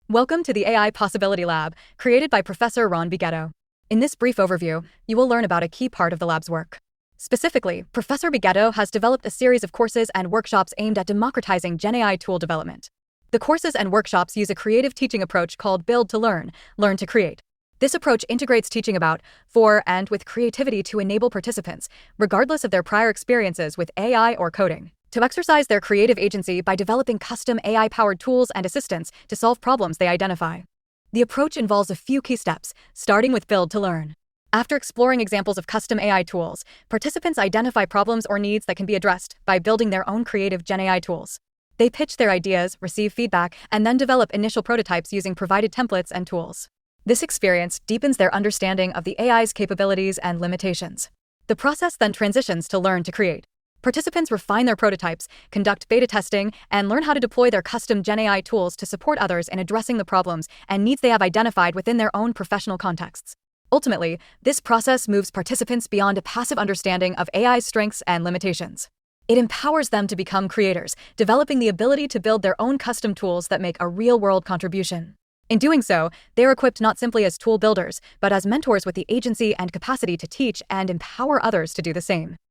Welcome to the AI Possibility Lab, created by Professor Ron Bighetto. In this brief overview, you will learn about a key part of the lab's work. Specifically, Professor Bighetto has developed a series of courses and workshops aimed at democratizing GenAI tool development. The courses and workshops use a creative teaching approach called Build to Learn, Learn to Create. This approach integrates teaching about, for, and with creativity to enable participants, regardless of their prior experiences with AI or coding, to exercise their creative agency by developing custom AI-powered tools and assistants to solve problems they identify. The approach involves a few key steps, starting with Build to Learn. After exploring examples of custom AI tools, participants identify problems or needs that can be addressed by building their own creative GenAI tools. They pitch their ideas, receive feedback, and then develop initial prototypes using provided templates and tools. This experience deepens their understanding of the AI's capabilities and limitations. The process then transitions to Learn to Create. Participants refine their prototypes, conduct beta testing, and learn how to deploy their custom GenAI tools to support others in addressing the problems and needs they have identified within their own professional contexts. Ultimately, this process moves participants beyond a passive understanding of AI's strengths and limitations. It empowers them to become creators, developing the ability to build their own custom tools that make a real-world contribution. In doing so, they are equipped not simply as tool builders, but as mentors with the agency and capacity to teach and empower others to do the same.